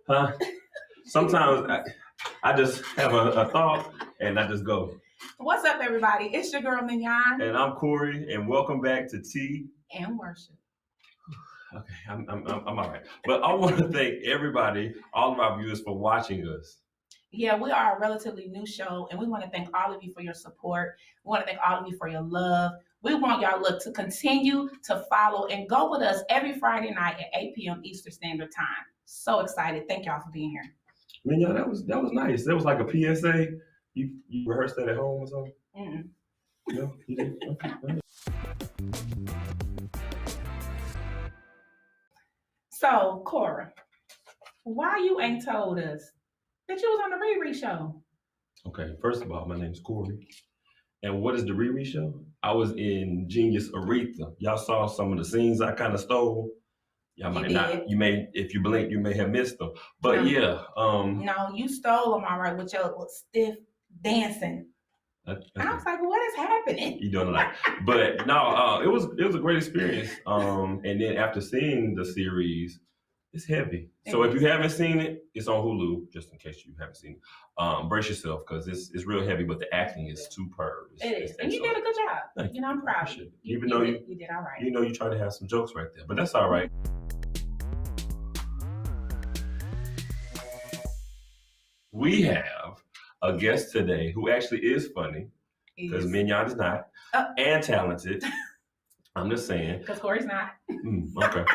Huh? Sometimes I just have a thought and I just go. What's up, everybody? It's your girl Mignon. And I'm Corey, and welcome back to Tea and Worship. Okay, I'm all right. But I want to thank everybody, all of our viewers, for watching us. Yeah, we are a relatively new show, and we want to thank all of you for your support. We want to thank all of you for your love. We want y'all to continue to follow and go with us every Friday night at 8 p.m. Eastern Standard Time. So excited. Thank y'all for being here. I mean, yeah, that was nice. That was like a PSA. You rehearsed that at home or something? Mm-mm. No, you didn't? Okay. So, Cora, why you ain't told us that you was on the Riri show? Okay, first of all, my name's Corey. And what is the Riri show? I was in Genius Aretha. Y'all saw some of the scenes I kind of stole. Y'all might not. You may, if you blink, you may have missed them. But yeah. No, you stole them all right with your stiff dancing. I was like, what is happening? You doing a lot. But no, it was a great experience. And then after seeing the series, it's heavy. So if you haven't seen it, it's on Hulu, just in case you haven't seen it. Brace yourself, because it's real heavy, but the acting is superb. It is. And you did a good job. You know, I'm proud of you. Even though you did all right. You know, you try to have some jokes right there, but that's all right. We have a guest today who actually is funny, because Mignon is not, and talented. I'm just saying. Because Corey's not. Okay.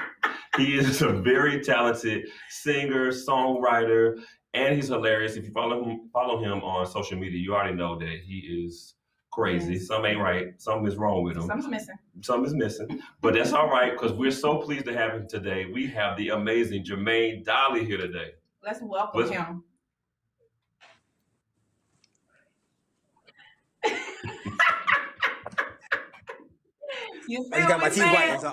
He is a very talented singer, songwriter, and he's hilarious. If you follow him on social media, you already know that he is crazy. Yes. Some ain't right. Something is wrong with him. Something is missing. But that's all right, because we're so pleased to have him today. We have the amazing Jermaine Dolly here today. Let's welcome him. You got my teeth whitened. So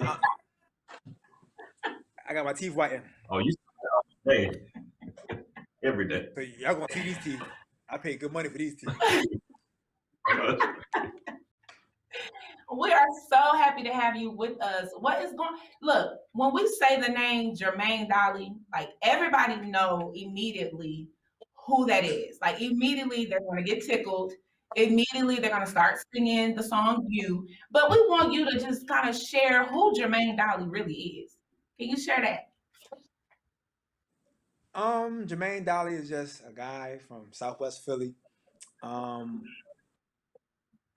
I got my teeth whitened. Oh, you hey every day. So y'all gonna see these teeth. I pay good money for these teeth. We are so happy to have you with us. Look, when we say the name Jermaine Dolly, like everybody know immediately who that is. Like immediately they're gonna get tickled. Immediately they're gonna start singing the song You. But we want you to just kind of share who Jermaine Dolly really is. Can you share that? Jermaine Dolly is just a guy from Southwest Philly. I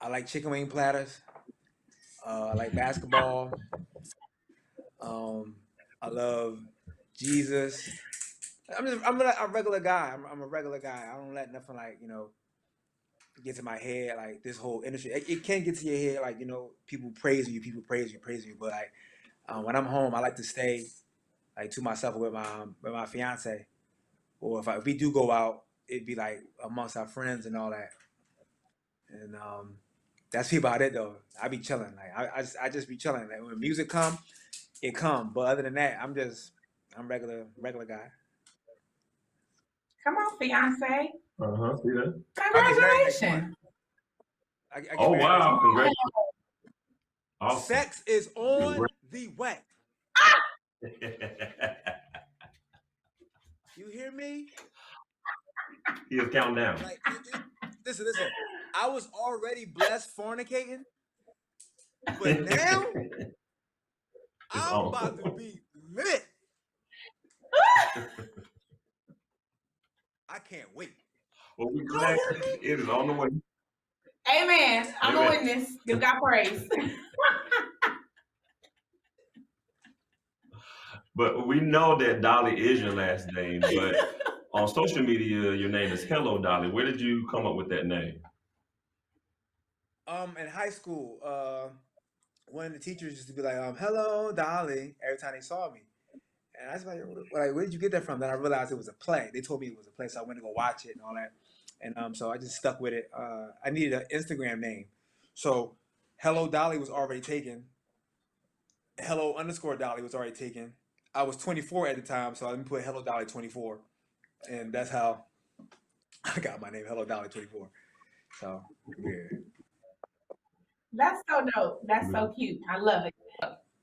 like chicken wing platters. I like basketball. I love Jesus. I'm a regular guy. I'm a regular guy. I don't let nothing get to my head, like this whole industry. It can get to your head, like, people praise you, but like when I'm home, I like to stay like to myself with my fiance, or if we do go out, it'd be like amongst our friends and all that. And that's about it though. I be chilling, like I just be chilling. Like when music come, it come. But other than that, I'm regular guy. Come on, fiance. See that? Congratulations. Oh wow! Congratulations. Awesome. Sex is on the way. You hear me? He is counting down. Like, listen. I was already blessed fornicating, but now I'm about to be lit. I can't wait. Well, we're glad it is on the way. Amen. I'm a witness. Give God praise. But we know that Dolly is your last name, but on social media, your name is Hello Dolly. Where did you come up with that name? In high school, one of the teachers used to be like, "Hello Dolly," every time they saw me. And I was like, where did you get that from? Then I realized it was a play. They told me it was a play, so I went to go watch it and all that. And so I just stuck with it. I needed an Instagram name. So Hello Dolly was already taken. Hello_Dolly was already taken. I was 24 at the time, so let me put Hello Dolly 24. And that's how I got my name, Hello Dolly 24. So, yeah. That's so dope. That's so cute. I love it.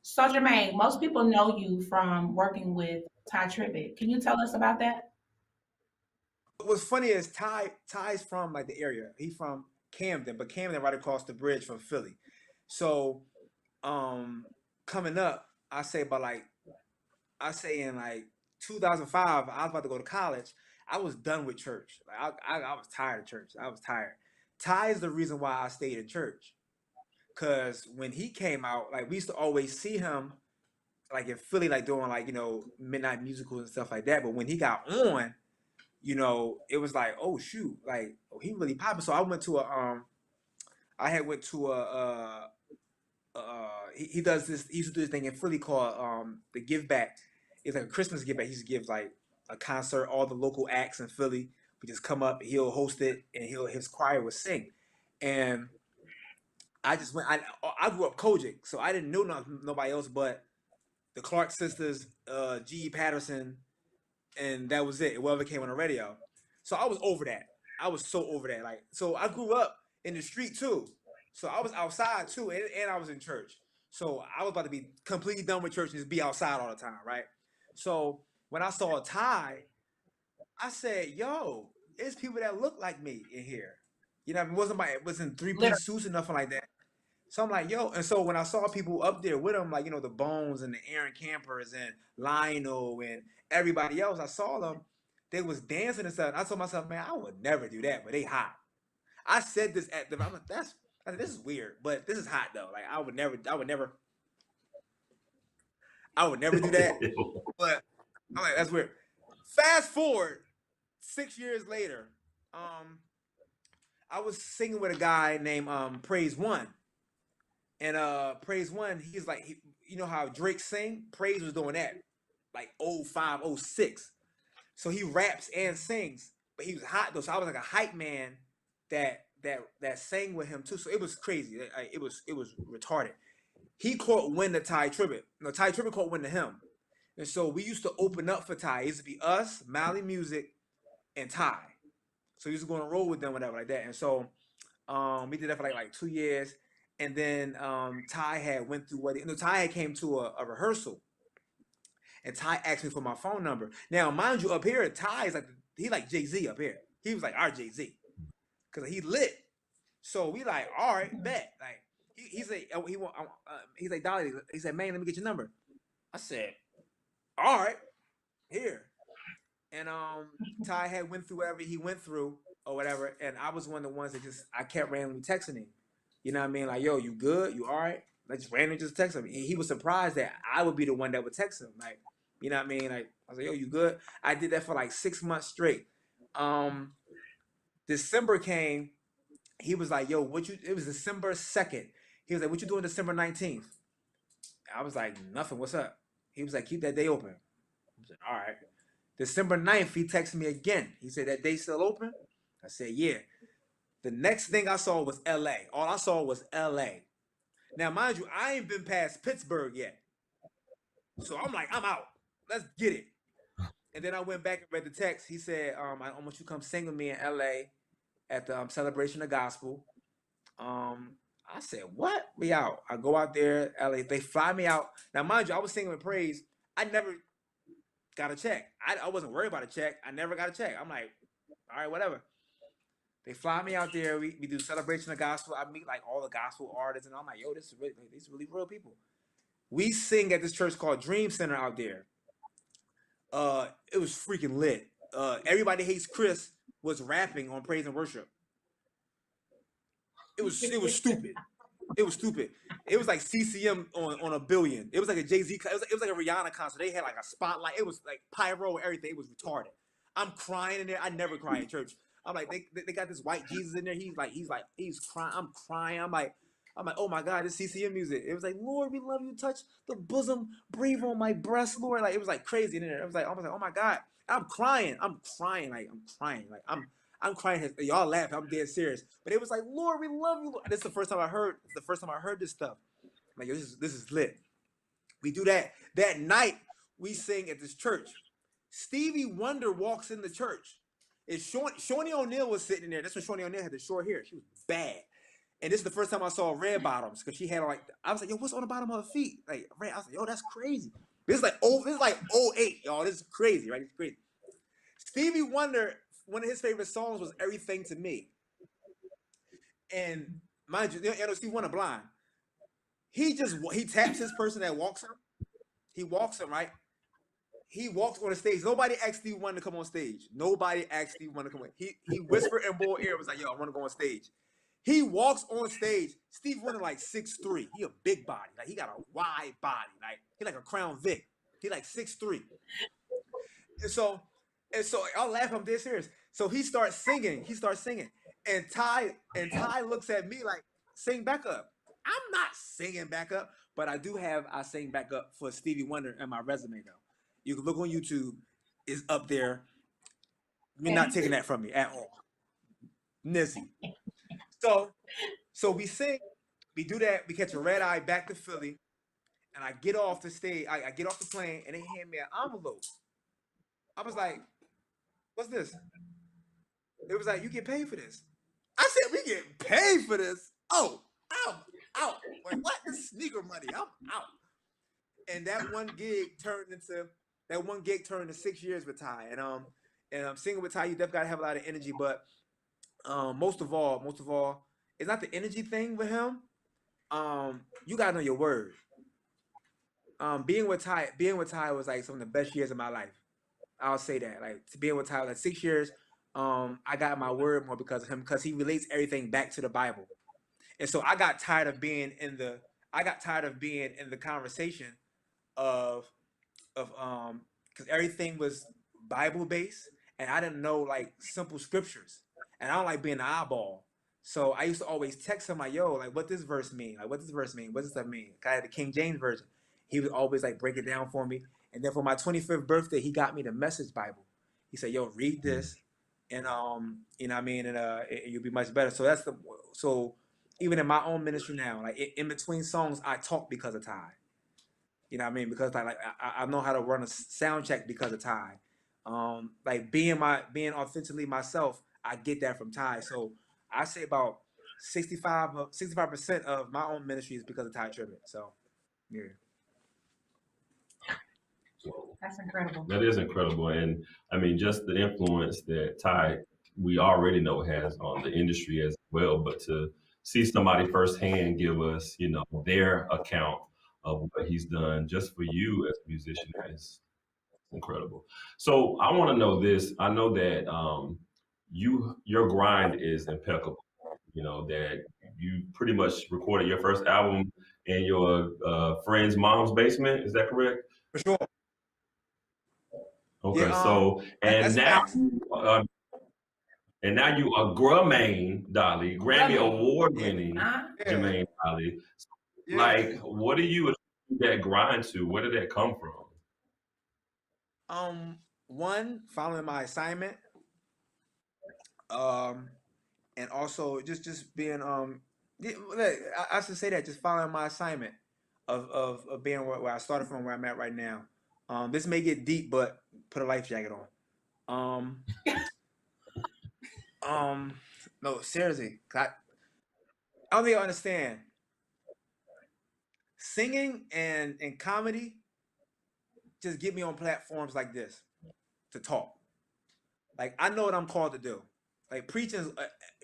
So Jermaine, most people know you from working with Ty Tribbett. Can you tell us about that? What's funny is Ty's from like the area. He's from Camden, but Camden right across the bridge from Philly. So coming up, I say in like 2005, I was about to go to college. I was done with church. Like I was tired of church. I was tired. Ty is the reason why I stayed in church. Cause when he came out, like we used to always see him like in Philly, like doing like, midnight musicals and stuff like that. But when he got on, it was like, oh shoot, like, oh, he really popping. So I went to I had went to he does this, he used to do this thing in Philly called the Give Back. It's like a Christmas give back. He used to give like a concert, all the local acts in Philly would just come up, he'll host it, and his choir would sing. And I just went, I grew up Kojic, so I didn't know nobody else but the Clark sisters, G.E. Patterson, and that was it. Whatever came on the radio. So I was over that. I was so over that. Like, so I grew up in the street too. So I was outside too, and I was in church. So I was about to be completely done with church and just be outside all the time, right? So when I saw Ty, I said, "Yo, there's people that look like me in here." It wasn't three-piece suits or nothing like that. So I'm like, yo, and so when I saw people up there with them, like, the Bones and the Aaron Campers and Lionel and everybody else, I saw them, they was dancing and stuff. And I told myself, man, I would never do that, but they hot. I said this at them. I'm like, this is weird, but this is hot though. Like I would never do that. But I'm like, that's weird. Fast forward 6 years later, I was singing with a guy named Praise One. And Praise One, he's like, you know how Drake sing? Praise was doing that, like 05, 06. So he raps and sings, but he was hot though. So I was like a hype man that sang with him too. So it was crazy. It was retarded. He caught wind to Ty Tribbett. No, Ty Tribbett caught wind to him. And so we used to open up for Ty. It used to be us, Mally Music, and Ty. So we used to go on a roll with them, whatever, like that. And so we did that for like 2 years. And then Ty had went through Ty had came to a rehearsal, and Ty asked me for my phone number. Now, mind you, up here, Ty is like Jay-Z up here. He was like our Jay-Z, cause he lit. So we like, all right, bet. Like he's like Dolly. He said, man, let me get your number. I said, all right, here. And Ty had went through whatever he went through or whatever, and I was one of the ones that I kept randomly texting him. You know what I mean? Like, yo, you good? You all right? Like, just randomly just text him. And he was surprised that I would be the one that would text him. Like, you know what I mean? Like, I was like, yo, you good? I did that for like 6 months straight. December came. He was like, yo, it was December 2nd. He was like, what you doing December 19th? I was like, nothing. What's up? He was like, keep that day open. I said, all right. December 9th, he texted me again. He said, that day still open? I said, yeah. The next thing I saw was LA. All I saw was LA. Now, mind you, I ain't been past Pittsburgh yet. So I'm like, I'm out. Let's get it. And then I went back and read the text. He said, I want you to come sing with me in LA at the Celebration of Gospel. I said, what? We out. I go out there, LA. They fly me out. Now, mind you, I was singing with Praise. I never got a check. I wasn't worried about a check. I never got a check. I'm like, all right, whatever. They fly me out there. We do Celebration of Gospel. I meet like all the gospel artists, and I'm like, yo, these are really real people. We sing at this church called Dream Center out there. It was freaking lit. Everybody Hates Chris was rapping on Praise and Worship. It was stupid. It was stupid. It was like CCM on a billion. It was like a Jay-Z. It was like a Rihanna concert. They had like a spotlight. It was like pyro and everything. It was retarded. I'm crying in there. I never cry in church. I'm like, they got this white Jesus in there. He's crying. I'm crying. I'm like, oh my God, this CCM music. It was like, Lord, we love you. Touch the bosom, breathe on my breast, Lord. Like, it was like crazy in there. It was like, oh my God, I'm crying. Like, I'm crying. Y'all laugh. I'm dead serious. But it was like, Lord, we love you. This is the first time I heard this stuff. I'm like, this is lit. We do that. That night, we sing at this church. Stevie Wonder walks in the church. Shawnee O'Neal was sitting in there. That's when Shawnee O'Neal had the short hair. She was bad. And this is the first time I saw red bottoms, because she had I was like, yo, what's on the bottom of her feet? Like, red. I was like, yo, that's crazy. This is like '08, y'all. This is crazy, right? It's crazy. Stevie Wonder, one of his favorite songs was "Everything to Me," and mind you, Stevie Wonder blind. He taps his person that walks him. He walks him, right? He walks on the stage. Nobody asked Stevie Wonder to come on stage. Nobody asked Stevie Wonder to come on. He whispered in Boy ear, was like, "Yo, I want to go on stage." He walks on stage. Stevie Wonder like 6'3". He a big body. Like he got a wide body. Like he like a Crown Vic. He like 6'3". And so I'll laugh. I'm dead serious. So he starts singing. And Ty looks at me like, "Sing back up." I'm not singing back up, but I sing back up for Stevie Wonder in my resume though. You can look on YouTube, it's up there. You're not taking that from me at all. Nizzy. So we sing, we do that, we catch a red eye back to Philly, and I get off the stage, I get off the plane, and they hand me an envelope. I was like, "What's this?" It was like, "You get paid for this." I said, "We get paid for this?" Oh, I'm out. Like, what? This is sneaker money. I'm out. And that one gig turned into 6 years with Ty. And singing with Ty, you definitely gotta have a lot of energy. But most of all, it's not the energy thing with him. You gotta know your word. Being with Ty was like some of the best years of my life. I'll say that. Like being with Ty, like 6 years, I got my word more because of him, because he relates everything back to the Bible. And so I got tired of being in the conversation of because everything was Bible based, and I didn't know like simple scriptures, and I don't like being an eyeball. So I used to always text him like, "Yo, like what this verse mean? Like what does this verse mean? What does that mean?" I had the King James version. He would always like break it down for me. And then for my 25th birthday, he got me the Message Bible. He said, "Yo, read this, and you know what I mean, and you'll be much better." So even in my own ministry now, like in between songs, I talk because of Ty. You know what I mean? Because I know how to run a sound check because of Ty. Like being authentically myself, I get that from Ty. So I say about 65% of my own ministry is because of Ty Tribbett. So yeah. That's incredible. That is incredible. And I mean, just the influence that Ty, we already know, has on the industry as well. But to see somebody firsthand give us, their account of what he's done just for you as a musician is incredible. So I want to know this. I know that your grind is impeccable. That you pretty much recorded your first album in your friend's mom's basement. Is that correct? For sure. Okay, Yeah, so that's facts. and now you are Grammy Dolly, Grammy Award winning Huh? Jermaine Dolly. Yeah. Like, what do you attribute that grind to? Where did that come from? One, following my assignment, and also just being I should say that, just following my assignment of being where I started from, where I'm at right now. This may get deep, but put a life jacket on. No, seriously, I don't think you understand. Singing and comedy just get me on platforms like this to talk. Like I know what I'm called to do. Like preaching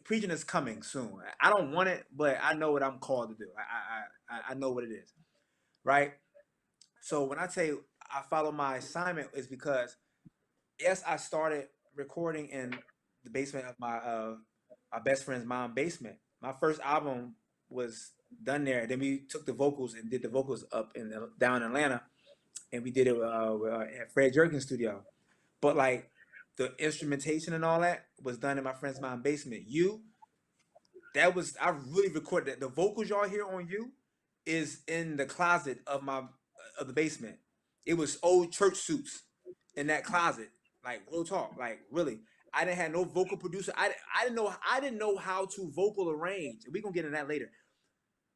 is coming soon. I don't want it, but I know what I'm called to do. I know what it is, right? So when I say I follow my assignment, is because yes, I started recording in the basement of my best friend's mom basement. My first album was done there. Then we took the vocals and did the vocals up down in Atlanta, and we did it at Fred Jerkins studio. But like the instrumentation and all that was done in my friend's mom basement. I really recorded that. The vocals y'all hear on You is in the closet of the basement. It was old church suits in that closet. Like real talk. Like really. I didn't have no vocal producer. I didn't know how to vocal arrange. We're gonna get into that later.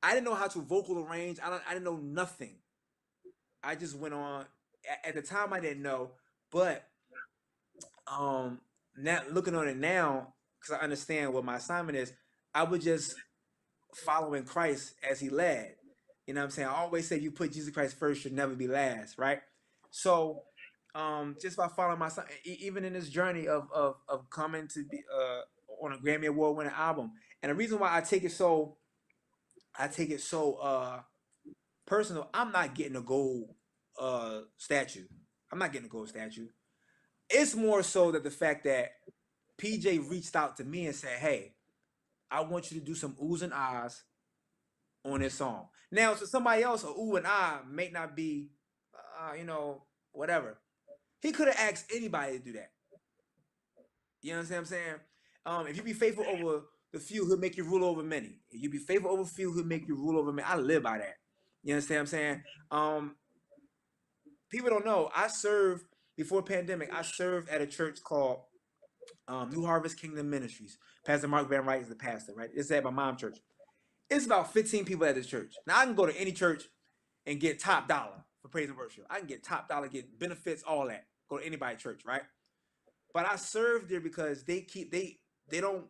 I didn't know how to vocal arrange. I didn't know nothing. I just went on. At the time I didn't know, but now looking on it now, because I understand what my assignment is, I was just following Christ as he led. You know what I'm saying? I always say you put Jesus Christ first, should never be last, right? So just by following my son, even in this journey of coming to be on a Grammy Award winning album, and the reason why I take it so personal. I'm not getting a gold statue. I'm not getting a gold statue. It's more so that the fact that PJ reached out to me and said, "Hey, I want you to do some oohs and ahs on this song." Now, to somebody else, a ooh and ah may not be, whatever. He could have asked anybody to do that. You know what I'm saying? If you be faithful over the few, he'll make you rule over many. If you be faithful over few, he'll make you rule over many. I live by that. You understand what I'm saying? People don't know. Before pandemic, I served at a church called New Harvest Kingdom Ministries. Pastor Mark Van Wright is the pastor, right? It's at my mom's church. It's about 15 people at this church. Now, I can go to any church and get top dollar for praise and worship. I can get top dollar, get benefits, all that. Go to anybody's church, right? But I served there because they don't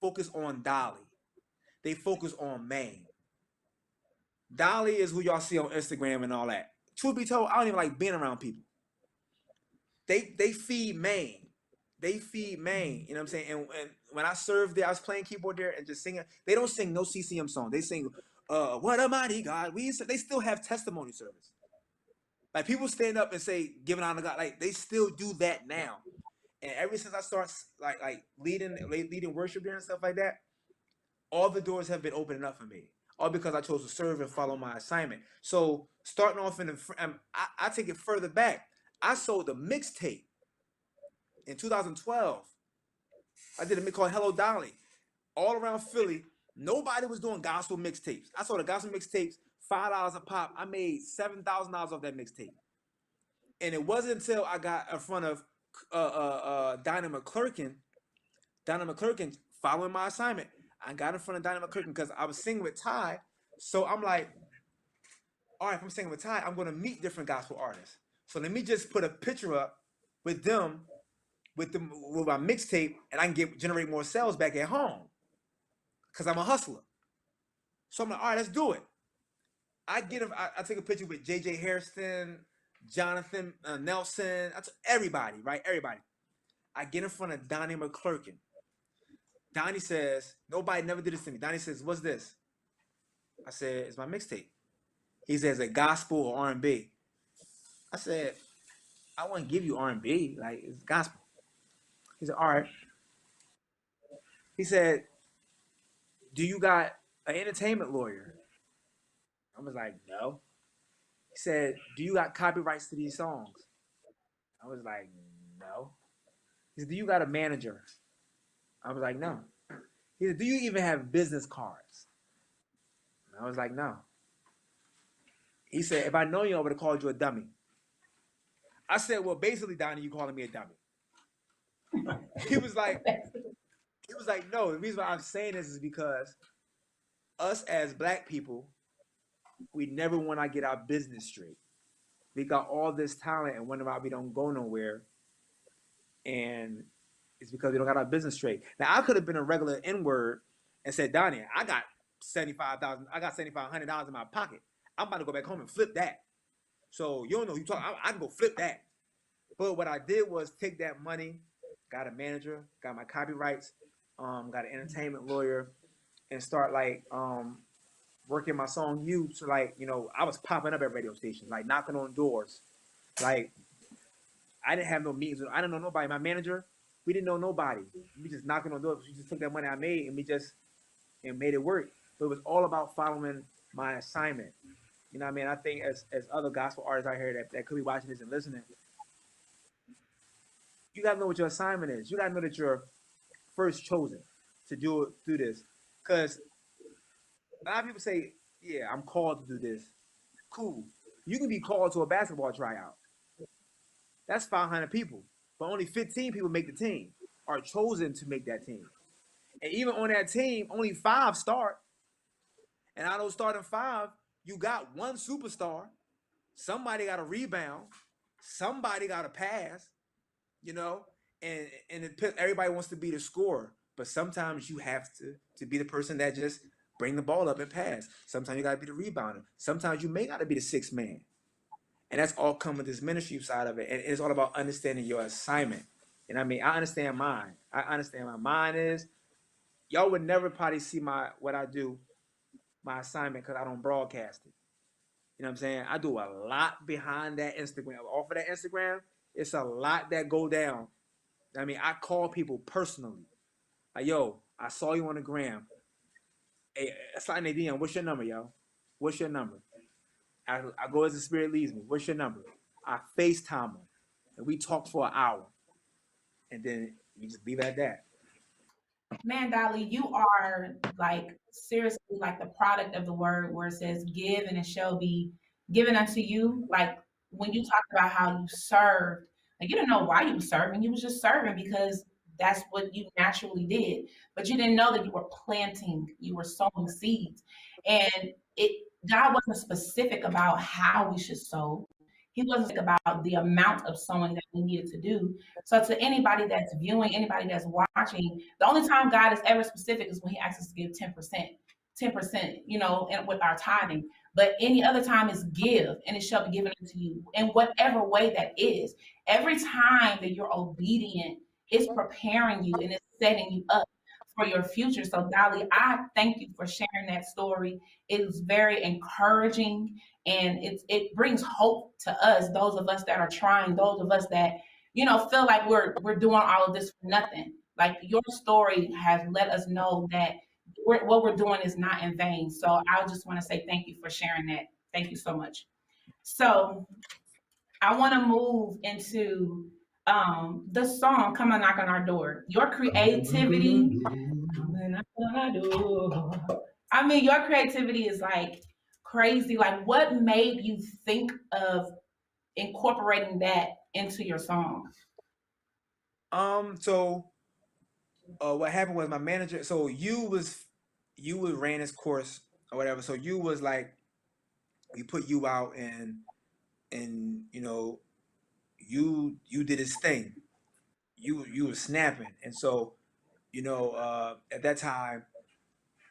focus on Dolly. They focus on Maine. Dolly is who y'all see on Instagram and all that. Truth be told, I don't even like being around people. They feed Maine. They feed Maine. You know what I'm saying? And when I served there, I was playing keyboard there and just singing. They don't sing no CCM song. They sing, "What a mighty God." They still have testimony service. Like people stand up and say, "Giving honor to God." Like they still do that now. And ever since I start like leading worship there and stuff like that, all the doors have been opening up for me. All because I chose to serve and follow my assignment. So starting off I take it further back. I sold a mixtape in 2012. I did a mix called Hello Dolly. All around Philly, nobody was doing gospel mixtapes. I sold the gospel mixtapes, $5 a pop. I made $7,000 off that mixtape. And it wasn't until I got in front of Dinah McClurkin following my assignment. I got in front of Dinah McClurkin because I was singing with Ty. So I'm like, all right, if I'm singing with Ty, I'm going to meet different gospel artists. So let me just put a picture up with them, with my mixtape, and I can generate more sales back at home because I'm a hustler. So I'm like, all right, let's do it. I take a picture with J.J. Hairston, Jonathan Nelson, everybody, right? Everybody. I get in front of Donnie McClurkin. Donnie says, nobody never did this to me. Donnie says, "What's this?" I said, "It's my mixtape." He says, "A gospel or R&B?" I said, "I wouldn't give you R&B. Like, it's gospel." He said, "All right." He said, "Do you got an entertainment lawyer?" I was like, "No." He said, "Do you got copyrights to these songs?" I was like, "No." He said, "Do you got a manager?" I was like, "No." He said, "Do you even have business cards?" I was like, "No." He said, "If I know you, I would have called you a dummy." I said, "Well, basically, Donnie, you calling me a dummy." He was like, "No, the reason why I'm saying this is because us as black people, we never want to get our business straight. We got all this talent and wonder why we don't go nowhere. And it's because we don't got our business straight." Now, I could have been a regular N-word and said, "Donnie, I got $7,500 in my pocket. I'm about to go back home and flip that. So you don't know who you talk. I can go flip that." But what I did was take that money, got a manager, got my copyrights, got an entertainment lawyer, and start working my song "You." So I was popping up at radio stations, like knocking on doors. Like I didn't have no meetings. I didn't know nobody. My manager, we didn't know nobody. We just knocking on doors. We just took that money I made and made it work. But it was all about following my assignment. You know what I mean? I think as other gospel artists out here that could be watching this and listening, you gotta know what your assignment is. You gotta know that you're first chosen to do this. Because a lot of people say, "Yeah, I'm called to do this." Cool. You can be called to a basketball tryout. That's 500 people, but only 15 people make the team, are chosen to make that team. And even on that team, only 5 start. And out of those starting 5, you got one superstar. Somebody got a rebound. Somebody got a pass. And everybody wants to be the scorer, but sometimes you have to be the person that just bring the ball up and pass. Sometimes you got to be the rebounder. Sometimes you may got to be the 6th man. And that's all come with this ministry side of it. And it's all about understanding your assignment. And I mean, I understand mine. I understand my mine is y'all would never probably see what I do, my assignment, because I don't broadcast it. You know what I'm saying? I do a lot behind that Instagram. Off of that Instagram, it's a lot that go down. I mean, I call people personally. Like, yo, I saw you on the gram. Hey, slide in a DM. What's your number, yo? What's your number? I go as the Spirit leads me. What's your number? I FaceTime them. And we talk for an hour. And then we just leave it at that. Man, Dolly, you are like seriously like the product of the word where it says give and it shall be given unto you. Like when you talked about how you served, like you didn't know why you were serving. You was just serving because that's what you naturally did. But you didn't know that you were planting, you were sowing seeds. And it God wasn't specific about how we should sow. He wasn't about the amount of sowing that we needed to do. So to anybody that's viewing, anybody that's watching, the only time God is ever specific is when he asks us to give 10%, 10%, you know, and with our tithing. But any other time is give, and it shall be given unto you in whatever way that is. Every time that you're obedient, it's preparing you and it's setting you up for your future. So Dolly, I thank you for sharing that story. It is very encouraging and it brings hope to us, those of us that are trying, those of us that you know, feel like we're doing all of this for nothing. Like your story has let us know that what we're doing is not in vain. So I just want to say thank you for sharing that. Thank you so much. So I want to move into the song "Come and Knock on Our Door." Your creativity. Come and knock on our door. I mean, your creativity is like crazy. Like, what made you think of incorporating that into your song? So what happened was my manager. So you ran his course or whatever. So you was like, we put you out and you know you did his thing. You were snapping, and so you know at that time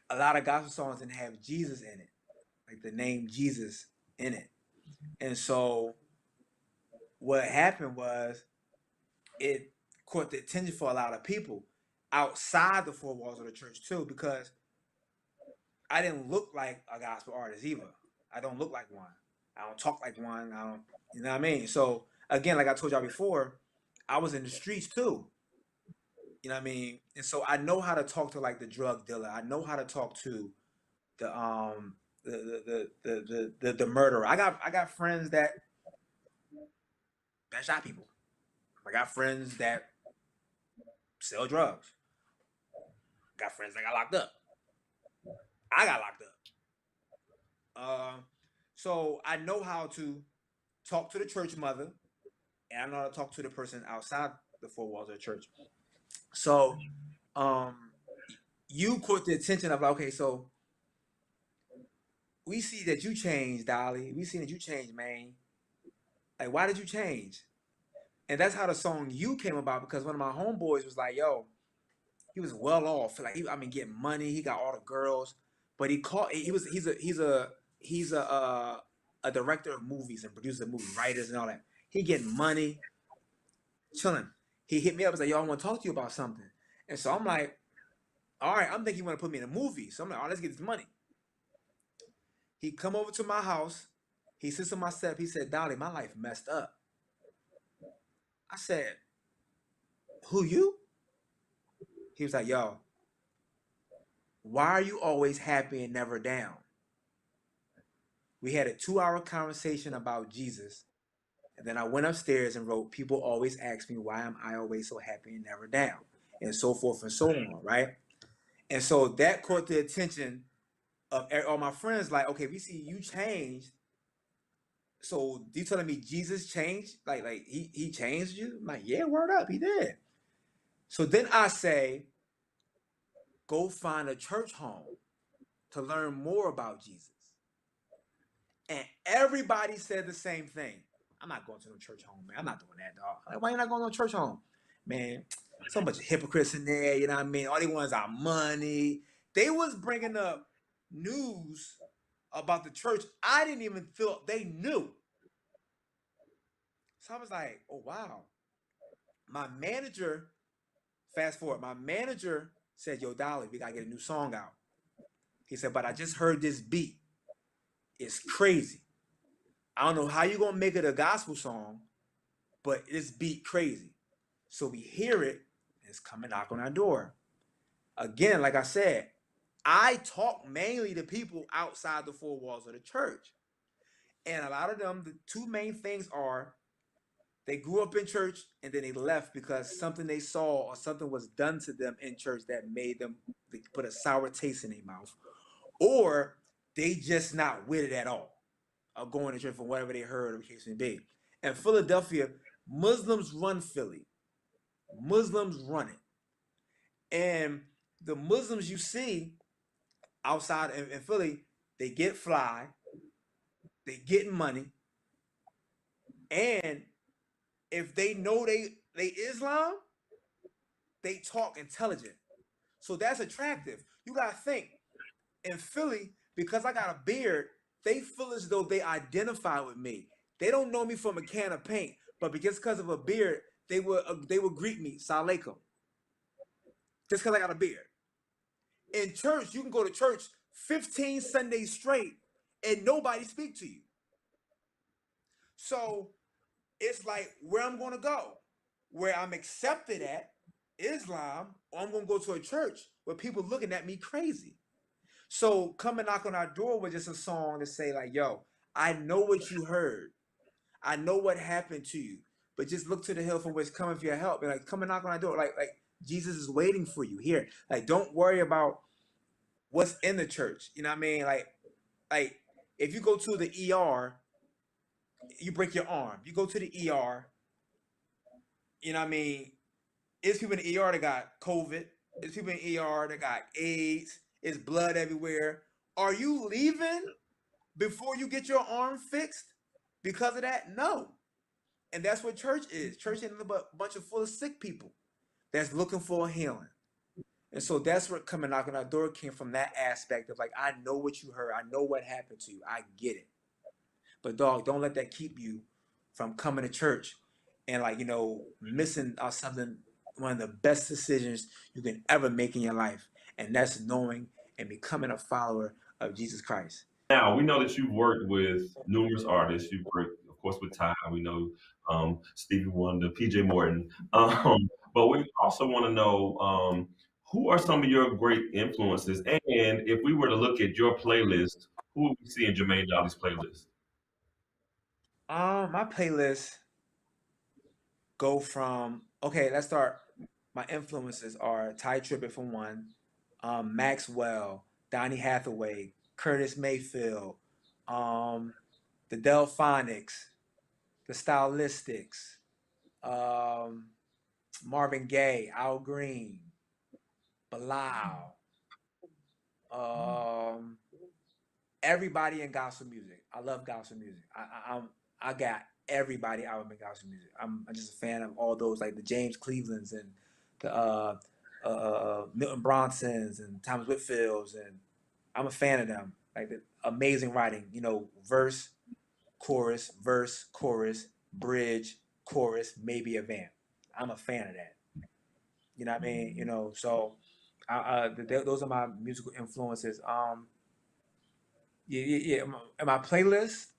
a lot of gospel songs didn't have Jesus in it, like the name Jesus in it, and so what happened was it caught the attention for a lot of people outside the four walls of the church too, because I didn't look like a gospel artist either. I don't look like one. I don't talk like one. I don't, you know what I mean? So again, like I told y'all before, I was in the streets too. You know what I mean? And so I know how to talk to like the drug dealer. I know how to talk to the the murderer. I got friends that shot people. I got friends that sell drugs. Got friends that got locked up. I got locked up. So I know how to talk to the church mother, and I know how to talk to the person outside the four walls of the church. So, you caught the attention of like, okay, so we see that you changed, Dolly. We see that you changed, man. Like, why did you change? And that's how the song "You" came about, because one of my homeboys was like, yo, he was well off. Like, I mean, getting money. He got all the girls, but he caught. He's a director of movies and producer of movie writers and all that. He getting money, chilling. He hit me up and was like, yo, I want to talk to you about something. And so I'm like, all right, I'm thinking you want to put me in a movie. So I'm like, all right, let's get this money. He come over to my house. He sits on my step. He said, Dolly, my life messed up. I said, who, you? He was like, yo, why are you always happy and never down? We had a 2-hour conversation about Jesus. And then I went upstairs and wrote, people always ask me, why am I always so happy and never down? And so forth and so on, right? And so that caught the attention of all my friends, like, okay, we see you changed. So you telling me Jesus changed? Like he changed you? I'm like, yeah, word up, he did. So then I say, go find a church home to learn more about Jesus. And everybody said the same thing. I'm not going to no church home, man. I'm not doing that, dog. Like, why you not going to no church home? Man, so much hypocrites in there, you know what I mean? All they want is our money. They was bringing up news about the church I didn't even feel they knew. So I was like, oh wow. My manager, fast forward, my manager said, yo, Dolly, we gotta get a new song out. He said, but I just heard this beat. It's crazy. I don't know how you're gonna make it a gospel song, but this beat crazy. So we hear it, and it's coming knock on our door. Again, like I said, I talk mainly to people outside the four walls of the church. And a lot of them, the two main things are they grew up in church and then they left because something they saw or something was done to them in church that made them put a sour taste in their mouth. Or they just not with it at all. Or going to church for whatever they heard or the case may be. In Philadelphia, Muslims run Philly. Muslims run it. And the Muslims you see outside in Philly, they get fly, they get money, and if they know they Islam, they talk intelligent. So that's attractive. You gotta think, in Philly, because I got a beard, they feel as though they identify with me. They don't know me from a can of paint, but because of a beard, they would greet me, Salam alaikum. Just because I got a beard. In church, you can go to church 15 Sundays straight and nobody speak to you. So it's like where I'm going to go, where I'm accepted at Islam, or I'm going to go to a church where people looking at me crazy. So come and knock on our door was just a song to say like, yo, I know what you heard. I know what happened to you, but just look to the hill from which cometh your help. And like, come and knock on our door. Like Jesus is waiting for you here. Like, don't worry about what's in the church. You know what I mean? Like if you go to the ER, you break your arm. You go to the ER, you know what I mean? It's people in the ER that got COVID. It's people in the ER that got AIDS. It's blood everywhere. Are you leaving before you get your arm fixed because of that? No. And that's what church is. Church ain't nothing but a bunch of full of sick people that's looking for a healing. And so that's what coming knocking on our door came from, that aspect of like, I know what you heard. I know what happened to you. I get it. But dog, don't let that keep you from coming to church and like, you know, missing out something, one of the best decisions you can ever make in your life. And that's knowing and becoming a follower of Jesus Christ. Now, we know that you've worked with numerous artists. You've worked, of course, with Ty. We know Stevie Wonder, PJ Morton. But we also want to know who are some of your great influences? And if we were to look at your playlist, who would we see in Jermaine Dolly's playlist? My playlist go from, okay, let's start. My influences are Ty Tribbett for one, Maxwell, Donny Hathaway, Curtis Mayfield, the Delphonics, the Stylistics, Marvin Gaye, Al Green, Bilal, everybody in gospel music. I love gospel music. I got everybody out in gospel music. I'm just a fan of all those, like the James Clevelands and the Milton Bronsons and Thomas Whitfields, and I'm a fan of them. Like the amazing writing, you know, verse, chorus, bridge, chorus, maybe a vamp. I'm a fan of that. You know what I mean? You know, so those are my musical influences. Yeah. And my playlist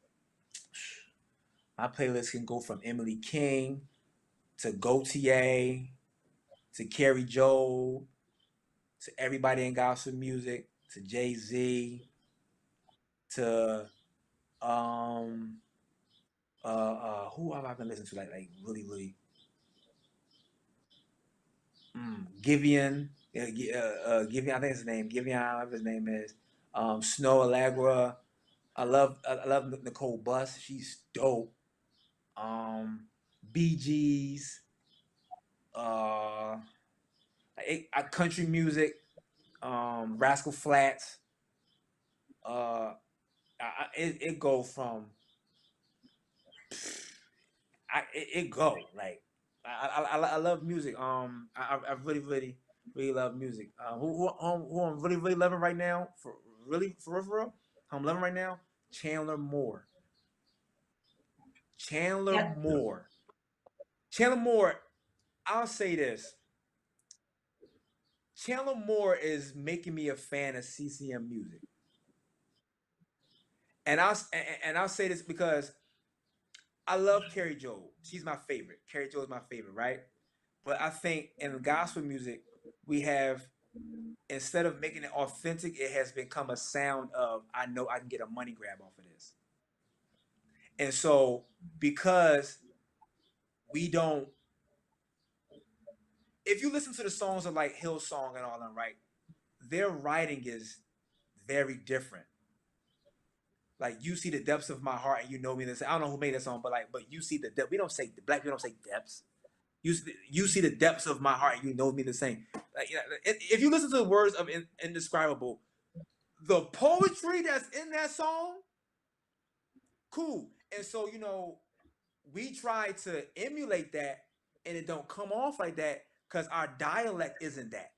can go from Emily King to Gautier to Carrie Joe to everybody in gospel music to Jay-Z to who have I been listening to like really Giveon, Giveon, I think his name Giveon, whatever his name is, Snow Allegra. I love Nicole Buss, she's dope. Bee Gees, country music, Rascal Flatts. It go from it go like I love music. I really love music. Who I'm really loving right now for real, who I'm loving right now, Chandler Moore. Yep. Moore. Chandler Moore, I'll say this. Chandler Moore is making me a fan of CCM music. And I'll say this because I love Carrie Joe. She's my favorite. Carrie Joe is my favorite, right? But I think in gospel music, we have, instead of making it authentic, it has become a sound of, I know I can get a money grab off of this. And so because we don't, if you listen to the songs of like Hillsong and all them, right, their writing is very different. Like, you see the depths of my heart and you know me. This, I don't know who made that song, but you see the depth. We don't say, black people don't say depths. You see the depths of my heart and you know me the same. Like, if you listen to the words of Indescribable, the poetry that's in that song, cool. And so, we try to emulate that and it don't come off like that because our dialect isn't that.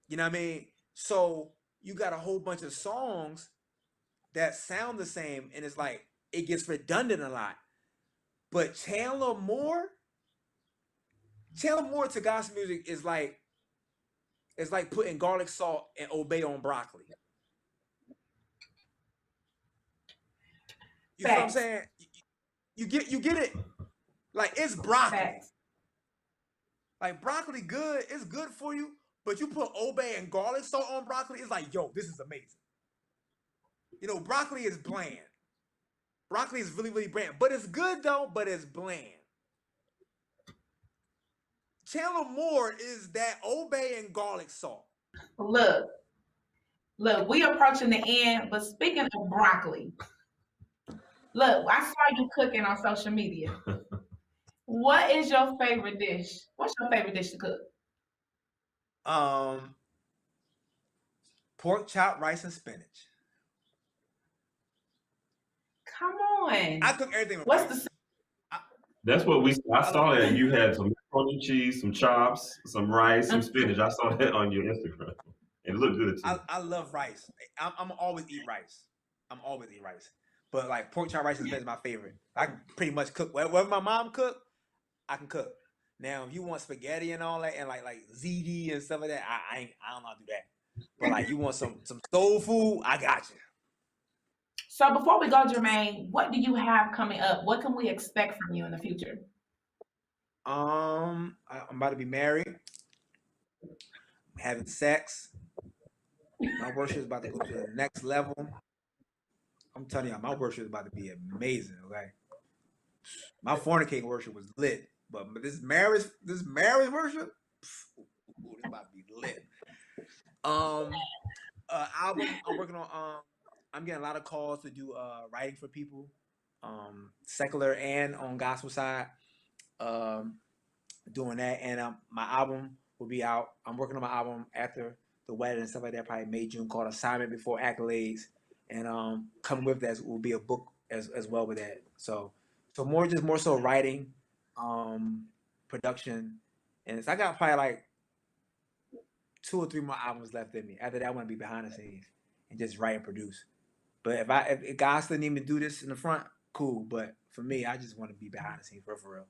You know what I mean? So you got a whole bunch of songs that sound the same and it's like, it gets redundant a lot. But Chandler Moore to gospel music is like, it's like putting garlic salt and Obey on broccoli. You know what I'm saying? You get it? Like, it's broccoli. Facts. Like, broccoli good, it's good for you, but you put Obey and garlic salt on broccoli, it's like, yo, this is amazing. Broccoli is bland. Broccoli is really, really bland. But it's good though, but it's bland. Chandler Moore is that Obey and garlic salt. Look, we approaching the end, but speaking of broccoli, look, I saw you cooking on social media. What is your favorite dish? What's your favorite dish to cook? Pork chop, rice, and spinach. Come on. I cook everything with What's rice. That's what I saw that you had some macaroni and cheese, some chops, some rice, some spinach. I saw that on your Instagram. It looked good too. I love rice. I'm always eat rice. But like pork chop, rice and spinach is my favorite. I can pretty much cook whatever my mom cook. I can cook. Now, if you want spaghetti and all that, and like ziti and stuff like that, I don't know how to do that. But like, you want some soul food, I got you. So before we go, Jermaine, what do you have coming up? What can we expect from you in the future? I'm about to be married. I'm having sex. My worship is about to go to the next level. I'm telling y'all, my worship is about to be amazing. Okay, my fornicating worship was lit, but this marriage worship, it's about to be lit. Album I'm working on. I'm getting a lot of calls to do writing for people, secular and on gospel side. Doing that, and my album will be out. I'm working on my album after the wedding and stuff like that, probably May, June, called Assignment Before Accolades, and coming with that will be a book as well with that. So more so writing, production, and so I got probably like 2 or 3 more albums left in me. After that, I want to be behind the scenes and just write and produce. But if God still need me to do this in the front, cool. But for me, I just want to be behind the scenes for real.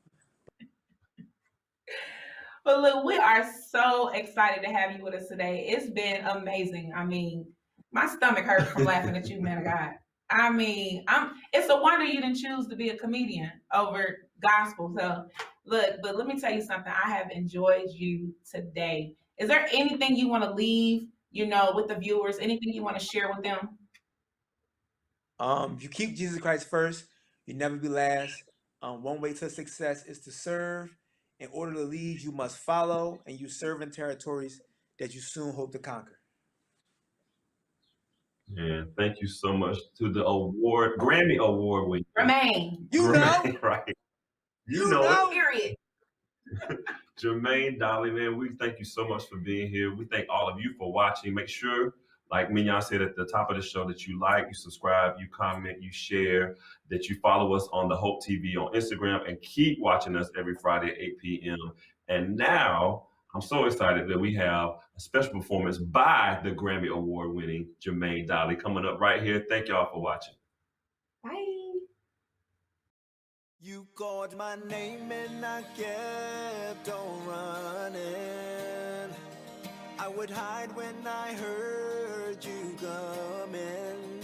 But look, we are so excited to have you with us today. It's been amazing. I mean, my stomach hurts from laughing at you, man of God. I mean, it's a wonder you didn't choose to be a comedian over gospel. So look, but let me tell you something. I have enjoyed you today. Is there anything you want to leave, with the viewers? Anything you want to share with them? If you keep Jesus Christ first, you never be last. One way to success is to serve. In order to lead, you must follow, and you serve in territories that you soon hope to conquer. Yeah, thank you so much to the Grammy Award winner. Jermaine. You know? Right. You know. Period. Jermaine Dolly, man, we thank you so much for being here. We thank all of you for watching. Make sure, like Mignon said at the top of the show, that you like, you subscribe, you comment, you share, that you follow us on the Hope TV on Instagram, and keep watching us every Friday at 8 p.m. And now, I'm so excited that we have a special performance by the Grammy Award-winning Jermaine Dolly coming up right here. Thank y'all for watching. Bye. You called my name and I kept on running. I would hide when I heard you coming.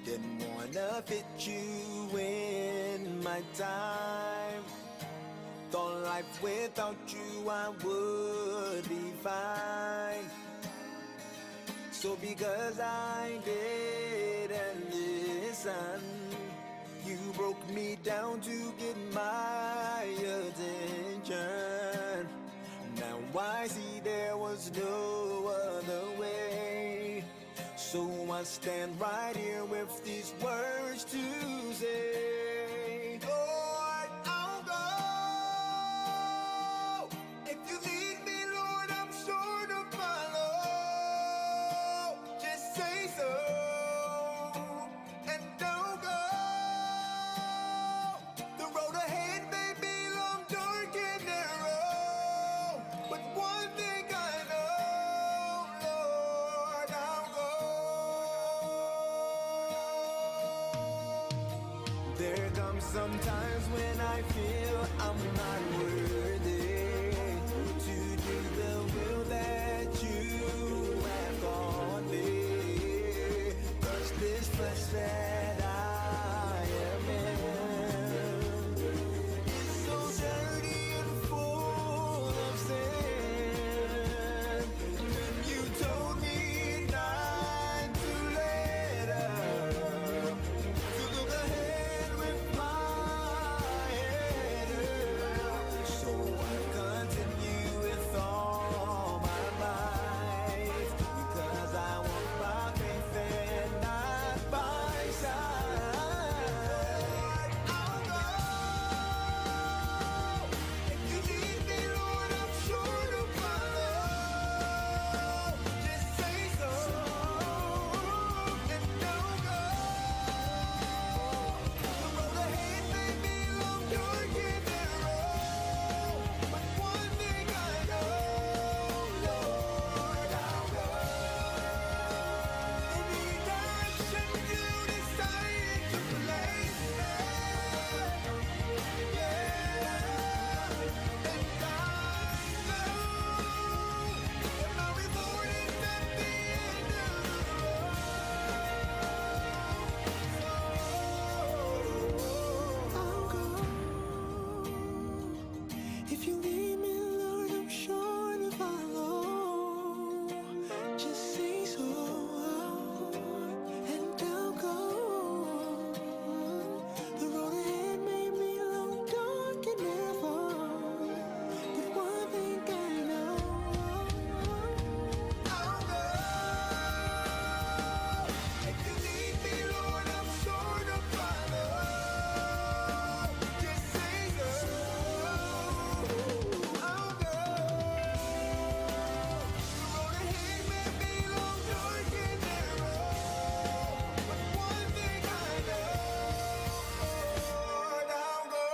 Didn't wanna fit you in my time. Thought life without you I would be fine. So because I didn't listen, you broke me down to get my attention. Now I see there was no other way. So I stand right here with these words to say, Lord, I'll go. If you lead me, Lord, I'm sure to follow. Just say so, and don't go. The road ahead may be long, dark, and narrow, but one thing I know, Lord, I'll go. There comes some times when I feel I'm not worthy to do the will that you have on me. 'Cause this flesh that I am in is so dirty and full of sin. When you told me not to let up, to look ahead with my head up. So I continue with all my might, because I want my faith and not by sight. I'll go. If you need me, Lord, I'm sure to follow. Just say so, and don't go. The road ahead may be long, dark, and narrow, but one thing I know, Lord, I'll go. Any direction you decide to place me, yeah, and I know that my reward is at the end of the road. I'll go. If you lead me, Lord, I'm sure to follow. Just say so, and I'll go. The road ahead may be long, dark, and narrow, but one thing I know, I'll go. If you lead me, Lord, I'm sure to follow. Just say so, I'll go. The road ahead may be long, dark, and narrow, but one thing I know, Lord, I'll go.